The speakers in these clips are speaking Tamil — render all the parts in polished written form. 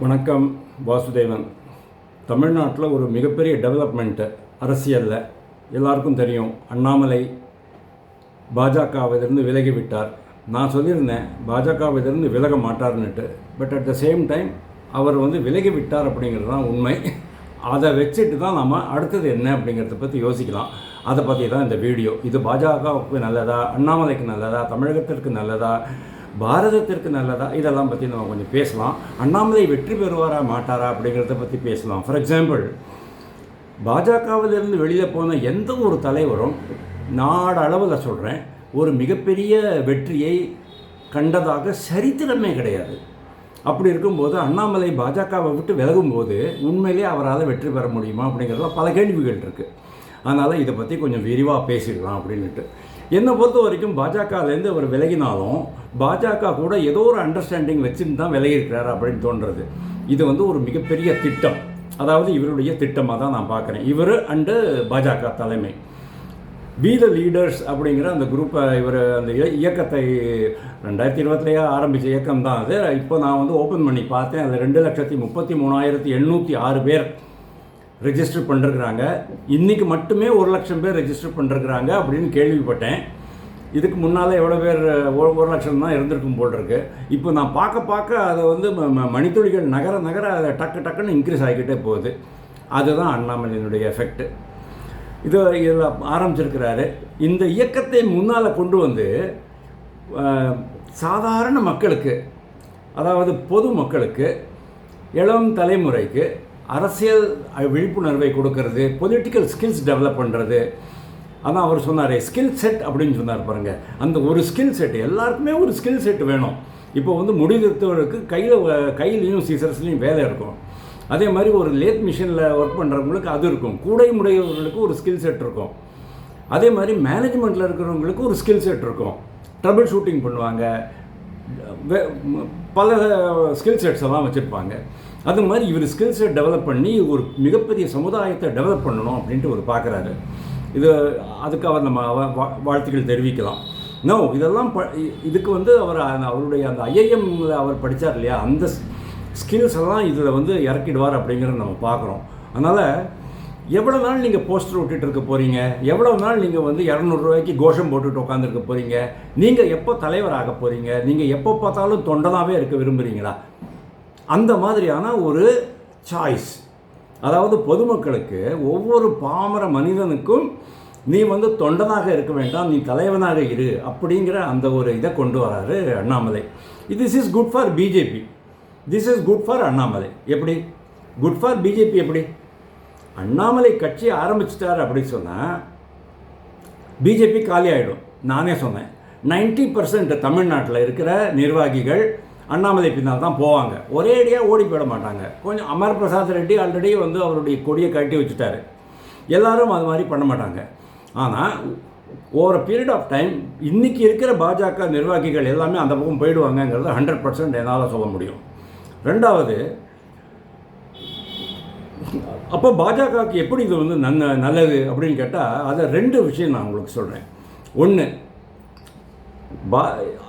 வணக்கம். வாசுதேவன். தமிழ்நாட்டில் ஒரு மிகப்பெரிய டெவலப்மெண்ட்டு அரசியலில் எல்லாருக்கும் தெரியும். அண்ணாமலை பாஜகவிலிருந்து விலகிவிட்டார். நான் சொல்லியிருந்தேன் பாஜகவிலிருந்து விலக மாட்டார்னுட்டு. But at the same time அவர் விலகிவிட்டார் அப்படிங்கிறது தான் உண்மை. அதை வச்சுட்டு தான் நம்ம அடுத்தது என்ன அப்படிங்கிறத பற்றி யோசிக்கலாம். அதை பற்றி தான் இந்த வீடியோ. இது பாஜகவுக்கு நல்லதா, அண்ணாமலைக்கு நல்லதா, தமிழகத்திற்கு நல்லதா, பாரதத்திற்கு நல்லதா, இதெல்லாம் பற்றி நம்ம கொஞ்சம் பேசலாம். அண்ணாமலை வெற்றி பெறுவாரா மாட்டாரா அப்படிங்கிறத பற்றி பேசலாம். ஃபார் எக்ஸாம்பிள், பாஜகவிலிருந்து வெளியில் போன எந்த ஒரு தலைவரும் நாடளவில் சொல்கிறேன் ஒரு மிகப்பெரிய வெற்றியை கண்டதாக சரித்திரமே கிடையாது. அப்படி இருக்கும்போது அண்ணாமலை பாஜகவை விட்டு விலகும்போது உண்மையிலே அவரால் வெற்றி பெற முடியுமா அப்படிங்கிறதுல பல கேள்விகள் இருக்குது. அதனால் இதை பற்றி கொஞ்சம் விரிவாக பேசிடலாம் அப்படின்ட்டு. என்னை பொறுத்த வரைக்கும் பாஜகலேருந்து அவர் விலகினாலும் பாஜக கூட ஏதோ ஒரு அண்டர்ஸ்டாண்டிங் வச்சுன்னு தான் விலகியிருக்கிறார் அப்படின்னு தோன்றுறது. இது ஒரு மிகப்பெரிய திட்டம், அதாவது இவருடைய திட்டமாக தான் நான் பார்க்குறேன். இவர் அண்டு பாஜக தலைமை பி த லீடர்ஸ் அப்படிங்கிற அந்த குரூப்பை, இவர் அந்த இயக்கத்தை 2020 ஆரம்பித்த இயக்கம் தான் அது. இப்போ நான் ஓப்பன் பண்ணி பார்த்தேன். அதில் 2,33,806 பேர் ரெஜிஸ்டர் பண்ணிருக்கிறாங்க. இன்றைக்கி மட்டுமே 1,00,000 பேர் ரெஜிஸ்டர் பண்ணிருக்கிறாங்க அப்படின்னு கேள்விப்பட்டேன். இதுக்கு முன்னால் எவ்வளோ பேர் 1,00,000 தான் இருந்திருக்கும் போல் இருக்கு. இப்போ நான் பார்க்க அதை மணித்துளிகள் நகர அதை டக்குன்னு இன்க்ரீஸ் ஆகிக்கிட்டே போகுது. அதுதான் அண்ணாமலையினுடைய எஃபெக்ட். இதில் ஆரம்பிச்சிருக்கிறாரு. இந்த இயக்கத்தை முன்னால் கொண்டு வந்து சாதாரண மக்களுக்கு, அதாவது பொது மக்களுக்கு, இளம் தலைமுறைக்கு அரசியல் விழிப்புணர்வை கொடுக்கறது, பொலிட்டிக்கல் ஸ்கில்ஸ் டெவலப் பண்ணுறது. அதான் அவர் சொன்னார், ஸ்கில் செட் அப்படின்னு சொன்னார் பாருங்கள். அந்த ஒரு ஸ்கில் செட், எல்லாருக்குமே ஒரு ஸ்கில் செட் வேணும். இப்போ முடிதிருத்தவர்களுக்கு கையிலையும் சீசர்ஸ்லையும் வேலை இருக்கும். அதே மாதிரி ஒரு லேத் மிஷினில் ஒர்க் பண்ணுறவங்களுக்கு அது இருக்கும். கூடை முடையவர்களுக்கு ஒரு ஸ்கில் செட் இருக்கும். அதே மாதிரி மேனேஜ்மெண்ட்டில் இருக்கிறவங்களுக்கு ஒரு ஸ்கில் செட் இருக்கும். ட்ரபிள் ஷூட்டிங் பண்ணுவாங்க, பல ஸ்கில் செட்ஸ் எல்லாம் வச்சுருப்பாங்க. அது மாதிரி இவர் ஸ்கில் செட் டெவலப் பண்ணி ஒரு மிகப்பெரிய சமுதாயத்தை டெவலப் பண்ணணும் அப்படின்ட்டு ஒரு பார்க்குறாரு. அதுக்கு அவர் நம்ம வாழ்த்துக்கள் தெரிவிக்கலாம். இதெல்லாம் இதுக்கு அவருடைய அந்த ஐஐஎம்மில் அவர் படித்தார் இல்லையா, அந்த ஸ்கில்ஸ் எல்லாம் இதில் இறக்கிடுவார் அப்படிங்கிறத நம்ம பார்க்குறோம். அதனால் எவ்வளோ நாள் நீங்கள் போஸ்டர் விட்டுட்டு இருக்க போகிறீங்க, எவ்வளோ நாள் நீங்கள் 200 ரூபாய்க்கு கோஷம் போட்டுட்டு உட்காந்துருக்க போகிறீங்க, நீங்கள் எப்போ தலைவர் ஆக போகிறீங்க, நீங்கள் எப்போ பார்த்தாலும் தொண்டனாகவே இருக்க விரும்புகிறீங்களா? அந்த மாதிரியான ஒரு சாய்ஸ், அதாவது பொதுமக்களுக்கு, ஒவ்வொரு பாமர மனிதனுக்கும் நீ தொண்டனாக இருக்க வேண்டாம், நீ தலைவனாக இரு அப்படிங்கிற அந்த ஒரு இதை கொண்டு வராரு Annamalai. This is good for BJP, this is good for Annamalai. எப்படி குட் ஃபார் பிஜேபி? எப்படி அண்ணாமலை கட்சி ஆரம்பிச்சிட்டார் அப்படின்னு சொன்னால் பிஜேபி காலி ஆகிடும். நானே சொன்னேன், 90% தமிழ்நாட்டில் இருக்கிற நிர்வாகிகள் அண்ணாமலை பின்னால் தான் போவாங்க. ஒரே அடியாக ஓடி போயிட மாட்டாங்க. கொஞ்சம் அமர் பிரசாத் ரெட்டி ஆல்ரெடி அவருடைய கொடியை கட்டி வச்சுட்டாரு. எல்லாரும் அது மாதிரி பண்ண மாட்டாங்க. ஆனால் ஓவர் பீரியட் ஆஃப் டைம் இன்றைக்கி இருக்கிற பாஜக நிர்வாகிகள் எல்லாமே அந்த பக்கம் போயிடுவாங்கங்கிறது 100% என்னால் சொல்ல முடியும். ரெண்டாவது, அப்போ பாஜகவுக்கு எப்படி இது நல்லது அப்படின்னு கேட்டால் அதை 2 விஷயம் நான் உங்களுக்கு சொல்கிறேன். ஒன்று,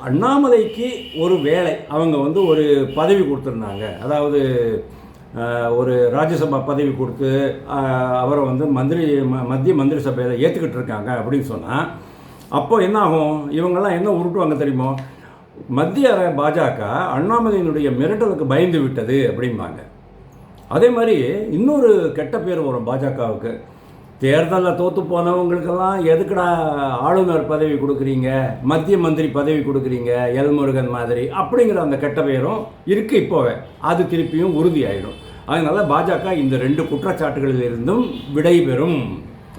அண்ணாமலைக்கு ஒரு வேலை அவங்க ஒரு பதவி கொடுத்துருந்தாங்க. அதாவது ஒரு ராஜ்யசபா பதவி கொடுத்து அவரை மத்திய மந்திரி சபையில் ஏற்றுக்கிட்டு இருக்காங்க அப்படின்னு சொன்னால், அப்போ என்ன ஆகும்? இவங்கெல்லாம் என்ன உருட்டுவாங்க தெரியுமோ? மத்திய பாஜக அண்ணாமலையினுடைய மிரட்டலுக்கு பயந்து விட்டது அப்படிம்பாங்க. அதே மாதிரி இன்னொரு கெட்ட பேர் வரும் பாஜகவுக்கு. தேர்தலில் தோற்று போனவங்களுக்கெல்லாம் எதுக்குடா ஆளுநர் பதவி கொடுக்குறீங்க, மத்திய மந்திரி பதவி கொடுக்குறீங்க, எல்முருகன் மாதிரி அப்படிங்கிற அந்த கெட்ட பெயரும் இருக்குது. இப்போவே அது திருப்பியும் உறுதியாயிடும். அதனால் பாஜக இந்த 2 குற்றச்சாட்டுகளிலிருந்தும் விடைபெறும்.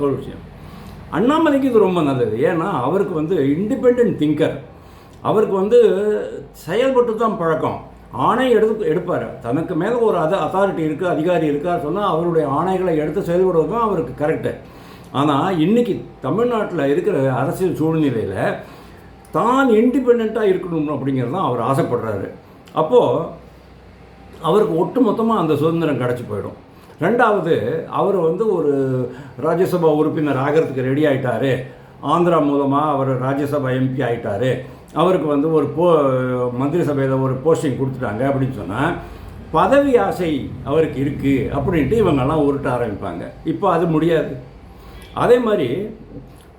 ஒரு விஷயம், அண்ணாமலைக்கு இது ரொம்ப நல்லது. ஏன்னா அவருக்கு இண்டிபெண்ட் திங்கர். அவருக்கு செயல்பட்டு தான் பழக்கம். ஆணை எடுப்பார். தனக்கு மேலே ஒரு அத்தாரிட்டி இருக்குது, அதிகாரி இருக்கார் சொன்னால் அவருடைய ஆணைகளை எடுத்து செயல்படுவது தான் அவருக்கு கரெக்டு. ஆனால் இன்றைக்கி தமிழ்நாட்டில் இருக்கிற அரசியல் சூழ்நிலையில் தான் இண்டிபெண்ட்டாக இருக்கணும் அப்படிங்கிறது தான் அவர் ஆசைப்படுறாரு. அப்போது அவருக்கு ஒட்டு மொத்தமாக அந்த சுதந்திரம் கிடச்சி போயிடும். ரெண்டாவது, அவர் ஒரு ராஜ்யசபா உறுப்பினர் ஆகிறதுக்கு ரெடி ஆகிட்டார். ஆந்திரா மூலமாக அவர் ராஜ்யசபா எம்பி ஆகிட்டார். அவருக்கு ஒரு மந்திரி சபையில் ஒரு போஸ்டிங் கொடுத்துட்டாங்க அப்படின்னு சொன்னால் பதவி ஆசை அவருக்கு இருக்குது அப்படின்ட்டு இவங்கெல்லாம் உருட்ட ஆரம்பிப்பாங்க. இப்போ அது முடியாது. அதே மாதிரி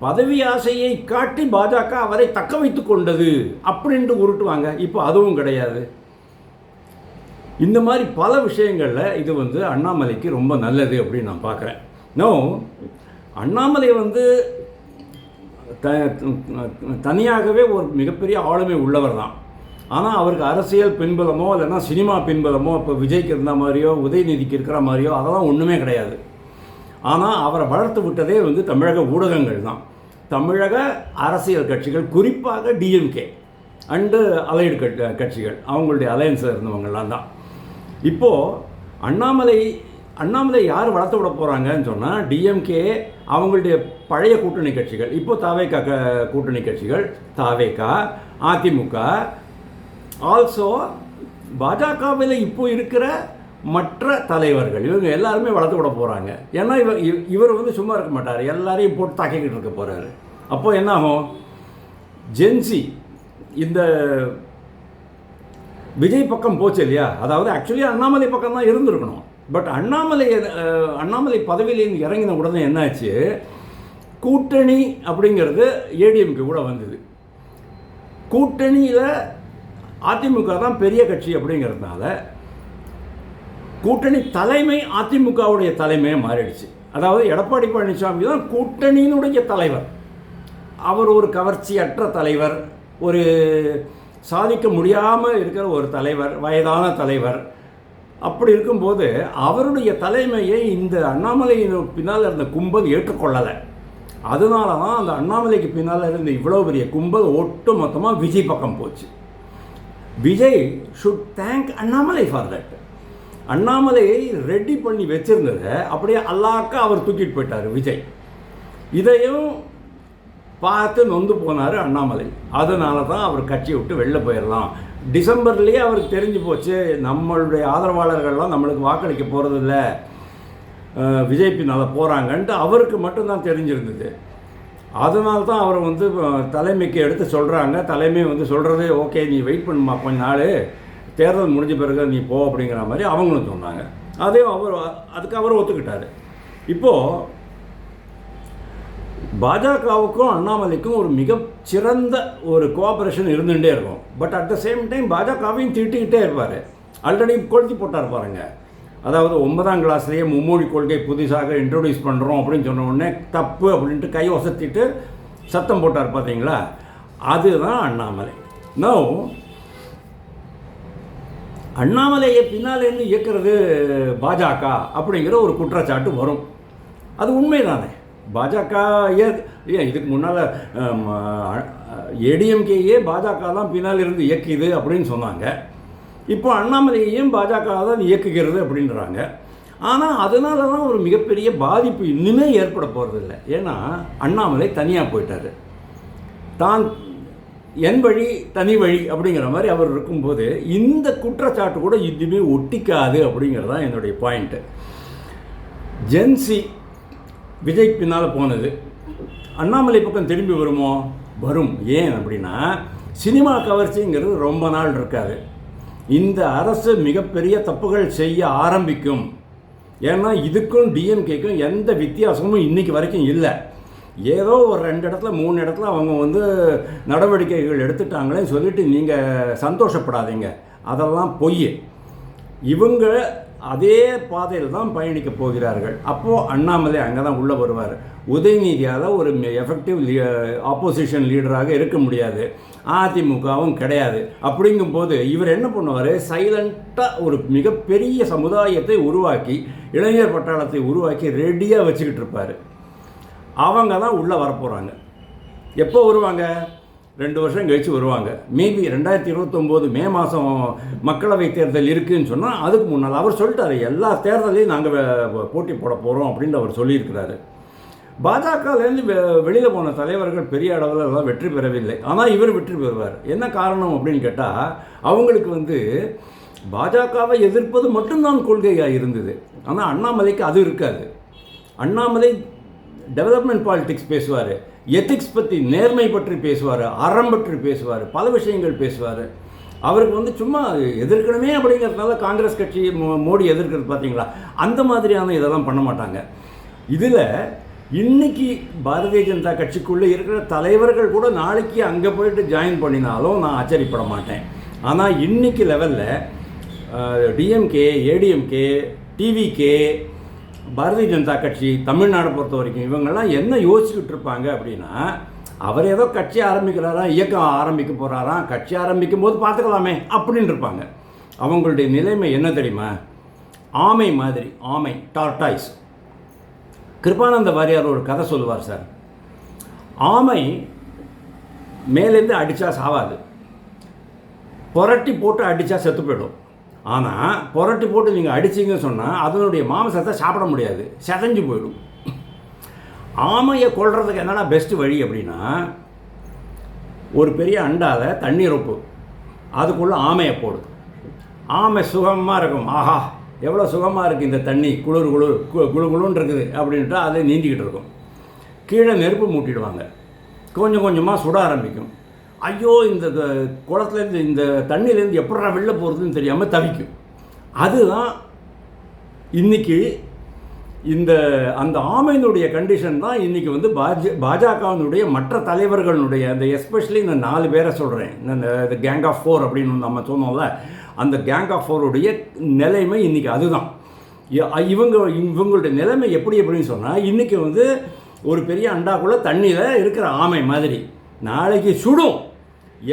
பதவி ஆசையை காட்டி பாஜக அவரை தக்க வைத்து கொண்டது அப்படின்ட்டு உருட்டுவாங்க. இப்போ அதுவும் கிடையாது. இந்த மாதிரி பல விஷயங்களில் இது வந்து அண்ணாமலைக்கு ரொம்ப நல்லது அப்படின்னு நான் பார்க்குறேன். அண்ணாமலை வந்து தனியாகவே ஒரு மிகப்பெரிய ஆளுமை உள்ளவர் தான். ஆனால் அவருக்கு அரசியல் பின்புலமோ இல்லைன்னா சினிமா பின்புலமோ இப்போ விஜய்க்கு இருந்த மாதிரியோ உதயநிதிக்கு இருக்கிற மாதிரியோ அதெல்லாம் ஒன்றுமே கிடையாது. ஆனால் அவரை வளர்த்து விட்டதே வந்து தமிழக ஊடகங்கள் தான். தமிழக அரசியல் கட்சிகள், குறிப்பாக டிஎம்கே அண்டு அலைடு கட்சிகள், அவங்களுடைய அலையன்ஸில் இருந்தவங்கெல்லாம் தான். இப்போது அண்ணாமலை யார் வளர்த்து விட போகிறாங்கன்னு சொன்னால் டிஎம்கே, அவங்களுடைய பழைய கூட்டணி கட்சிகள், இப்போது தாவேகா கூட்டணி கட்சிகள், தாவேகா, அதிமுக, ஆல்சோ பாஜகவில் இப்போ இருக்கிற மற்ற தலைவர்கள், இவங்க எல்லாருமே வளர்த்து விட போகிறாங்க. ஏன்னா இவர் வந்து சும்மா இருக்க மாட்டார், எல்லாரையும் போட்டு தாக்கிக்கிட்டு இருக்க போகிறாரு. அப்போது என்ன ஆகும்? ஜென்சி இந்த விஜய் பக்கம் போச்சு இல்லையா? அதாவது ஆக்சுவலி அண்ணாமலை பக்கம் தான் இருந்திருக்கணும். பட் அண்ணாமலை பதவியிலேருந்து இறங்கின உடனே என்னாச்சு, கூட்டணி அப்படிங்கிறது ஏடிஎம்கே கூட வந்தது. கூட்டணியில் அதிமுக தான் பெரிய கட்சி அப்படிங்கிறதுனால கூட்டணி தலைமை அதிமுகவுடைய தலைமையை மாறிடுச்சு. அதாவது எடப்பாடி பழனிசாமி தான் கூட்டணியினுடைய தலைவர். அவர் ஒரு கவர்ச்சியற்ற தலைவர், ஒரு சாதிக்க முடியாமல் இருக்கிற ஒரு தலைவர், வயதான தலைவர். அப்படி இருக்கும்போது அவருடைய தலைமையை இந்த அண்ணாமலையின் பின்னால் இருந்த கும்பல் ஏற்றுக்கொள்ளலை. அதனால தான் அந்த அண்ணாமலைக்கு பின்னால் இருந்த இவ்வளோ பெரிய கும்பல் ஒட்டு மொத்தமாக விஜய் பக்கம் போச்சு. Vijay should thank Annamalai for that. அண்ணாமலையை ரெடி பண்ணி வச்சிருந்ததை அப்படியே அல்லாக்கா அவர் தூக்கிட்டு போயிட்டார் விஜய். இதையும் பார்த்து நொந்து போனார் அண்ணாமலை. அதனால தான் அவர் கட்சியை விட்டு வெளில போயிடலாம். டிசம்பர்லேயே அவருக்கு தெரிஞ்சு போச்சு, நம்மளுடைய ஆதரவாளர்கள்லாம் நம்மளுக்கு வாக்களிக்க போகிறதில்ல, விஜய் பின்னால் போகிறாங்கன்ட்டு அவருக்கு மட்டும்தான் தெரிஞ்சிருந்தது. அதனால தான் அவரை வந்து தலைமைக்கு எடுத்து சொல்கிறாங்க. தலைமை வந்து சொல்கிறது, ஓகே நீ வெயிட் பண்ணுமா கொஞ்ச நாள், தேர்தல் முடிஞ்ச பிறகு நீ போ அப்படிங்கிற மாதிரி அவங்களும் சொன்னாங்க. அதையும் அதுக்கு அவர் ஒத்துக்கிட்டார். இப்போது பாஜகவுக்கும் அண்ணாமலைக்கும் ஒரு மிகச்சிறந்த ஒரு கோஆப்ரேஷன் இருந்துகிட்டே இருக்கும். But at the same time பாஜகவையும் திட்டிக்கிட்டே இருப்பார். ஆல்ரெடி கொளுத்தி போட்டார் பாருங்க. அதாவது 9ஆம் கிளாஸ்லேயே மும்மொழி கொள்கை புதுசாக இன்ட்ரடியூஸ் பண்ணுறோம் அப்படின்னு சொன்ன உடனே தப்பு அப்படின்ட்டு கை வசத்திட்டு சத்தம் போட்டார் பார்த்தீங்களா? அதுதான் அண்ணாமலை. அண்ணாமலையை பின்னாலேருந்து இயக்கிறது பாஜக அப்படிங்கிற ஒரு குற்றச்சாட்டு வரும். அது உண்மைதானே? பாஜக ஏன் இதுக்கு முன்னால் ஏடிஎம்கேயே பாஜக தான் பின்னால் இருந்து இயக்கிது அப்படின்னு சொன்னாங்க. இப்போ அண்ணாமலையையும் பாஜக தான் இயக்குகிறது அப்படின்றாங்க. ஆனால் அதனால தான் ஒரு மிகப்பெரிய பாதிப்பு இன்னுமே ஏற்பட போகிறதில்ல. ஏன்னா அண்ணாமலை தனியாக போயிட்டார். தான் என் வழி தனி வழி அப்படிங்கிற மாதிரி அவர் இருக்கும்போது இந்த குற்றச்சாட்டு கூட இதுவுமே ஒட்டிக்காது அப்படிங்கிறது தான் என்னுடைய பாயிண்ட்டு. ஜென்சி விஜய் பின்னால் போனது அண்ணாமலை பக்கம் திரும்பி வருமோ? வரும். ஏன் அப்படின்னா சினிமா கவர்ச்சிங்கிறது ரொம்ப நாள் இருக்காது. இந்த அரசு மிகப்பெரிய தப்புகள் செய்ய ஆரம்பிக்கும். ஏன்னா இதுக்கும் டிஎம்கேக்கும் எந்த வித்தியாசமும் இன்றைக்கி வரைக்கும் இல்லை. ஏதோ ஒரு 2 இடத்துல 3 இடத்துல அவங்க வந்து நடவடிக்கைகள் எடுத்துட்டாங்களே சொல்லிட்டு நீங்கள் சந்தோஷப்படாதீங்க, அதெல்லாம் பொய். இவங்க அதே பாதையில் தான் பயணிக்க போகிறார்கள். அப்போது அண்ணாமலை அங்கே தான் உள்ளே வருவார். உதயநிதியால் ஒரு எஃபெக்டிவ் ஆப்போசிஷன் லீடராக இருக்க முடியாது, அதிமுகவும் கிடையாது. அப்படிங்கும்போது இவர் என்ன பண்ணுவார்? சைலண்ட்டாக ஒரு மிகப்பெரிய சமுதாயத்தை உருவாக்கி, இளைஞர் பட்டாளத்தை உருவாக்கி ரெடியாக வச்சுக்கிட்டு இருப்பார். அவங்க தான் உள்ளே வரப்போகிறாங்க. எப்போ வருவாங்க? 2 வருஷம் கழித்து வருவாங்க. மேபி 2029 மே மாதம் மக்களவை தேர்தல் இருக்குதுன்னு சொன்னால் அதுக்கு முன்னால் அவர் சொல்லிட்டாரு, எல்லா தேர்தலையும் நாங்கள் போட்டி போட போகிறோம் அப்படின்னு அவர் சொல்லியிருக்கிறாரு. பாஜகலேருந்து வெளியில் போன தலைவர்கள் பெரிய அளவில் எல்லாம் வெற்றி பெறவில்லை. ஆனால் இவர் வெற்றி பெறுவார். என்ன காரணம் அப்படின்னு கேட்டால், அவங்களுக்கு வந்து பாஜகவை எதிர்ப்பது மட்டும்தான் கொள்கையாக இருந்தது. ஆனால் அண்ணாமலைக்கு அது இருக்காது. அண்ணாமலை டெவலப்மெண்ட் பாலிடிக்ஸ் பேசுவார், எத்திக்ஸ் பற்றி, நேர்மை பற்றி பேசுவார், அறம் பற்றி பேசுவார், பல விஷயங்கள் பேசுவார். அவருக்கு வந்து சும்மா எதிர்க்கணுமே அப்படிங்கிறதுனால காங்கிரஸ் கட்சி மோடி எதிர்க்கிறது பார்த்தீங்களா, அந்த மாதிரியான இதெல்லாம் பண்ண மாட்டாங்க. இதில் இன்றைக்கி பாரதிய ஜனதா கட்சிக்குள்ளே இருக்கிற தலைவர்கள் கூட நாளைக்கு அங்கே போயிட்டு ஜாயின் பண்ணினாலும் நான் ஆச்சரியப்பட மாட்டேன். ஆனால் இன்றைக்கி லெவலில் டிஎம்கே, ஏடிஎம்கே, டிவிகே, பாரதிய ஜனதா கட்சி தமிழ்நாடு பொறுத்த வரைக்கும் இவங்கெல்லாம் என்ன யோசிச்சுக்கிட்டு இருப்பாங்க அப்படின்னா, அவர் ஏதோ கட்சி ஆரம்பிக்கிறாராம், இயக்கம் ஆரம்பிக்க போகிறாராம், கட்சி ஆரம்பிக்கும் போது பார்த்துக்கலாமே அப்படின்னு இருப்பாங்க. அவங்களுடைய நிலைமை என்ன தெரியுமா? ஆமை மாதிரி, ஆமை, டார்டாய்ஸ். கிருபானந்த வாரியார் ஒரு கதை சொல்லுவார் சார். ஆமை மேலேருந்து அடித்தா சாவாது, புரட்டி போட்டு அடித்தா செத்து போயிடும். ஆனால் புரட்டி போட்டு நீங்கள் அடிச்சிங்கன்னு சொன்னால் அதனுடைய மாமிசத்தை சாப்பிட முடியாது, செதஞ்சு போயிடும். ஆமையை கொள்றதுக்கு என்னென்னா பெஸ்ட்டு வழி அப்படின்னா, ஒரு பெரிய அண்டாவில் தண்ணீர் ரொப்பு, அதுக்குள்ளே ஆமையை போடு. ஆமை சுகமாக இருக்கும். ஆஹா, எவ்வளோ சுகமாக இருக்குது இந்த தண்ணி, குளிர் குளிர் குழு குழுன்னு இருக்குது அப்படின்ட்டு அதை நீந்திக்கிட்டு இருக்கும். கீழே நெருப்பு மூட்டிடுவாங்க, கொஞ்சம் கொஞ்சமாக சுட ஆரம்பிக்கும். ஐயோ, இந்த குளத்துலேருந்து இந்த தண்ணியிலேருந்து எப்படா வெளில போகிறதுன்னு தெரியாமல் தவிக்கும். அதுதான் இன்றைக்கி அந்த ஆமையினுடைய கண்டிஷன் தான் இன்றைக்கி வந்து பாஜகவினுடைய மற்ற தலைவர்களுடைய அந்த எஸ்பெஷலி இந்த 4 பேரை சொல்கிறேன், இந்த கேங் ஆஃப் 4 அப்படின்னு நம்ம சொன்னோம்ல, அந்த கேங் ஆஃப் 4உடைய நிலைமை இன்றைக்கி அதுதான். இவங்களுடைய நிலைமை எப்படின்னு சொன்னால், இன்றைக்கி வந்து ஒரு பெரிய அண்டாக்குள்ளே தண்ணியில் இருக்கிற ஆமை மாதிரி நாளைக்கு சுடும்.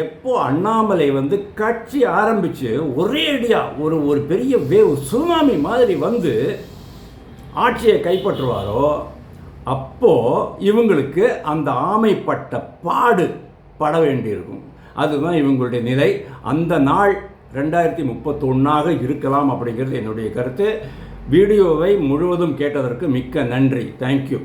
எப்போ அண்ணாமலை வந்து கட்சி ஆரம்பித்து ஒரே அடியாக ஒரு பெரிய வேவ் சுனாமி மாதிரி வந்து ஆட்சியை கைப்பற்றுவாரோ, அப்போது இவங்களுக்கு அந்த ஆமைப்பட்ட பாடு பட வேண்டியிருக்கும். அதுதான் இவங்களுடைய நிலை. அந்த நாள் 2031 இருக்கலாம் அப்படிங்கிறது என்னுடைய கருத்து. வீடியோவை முழுவதும் கேட்டதற்கு மிக்க நன்றி. தேங்க்யூ.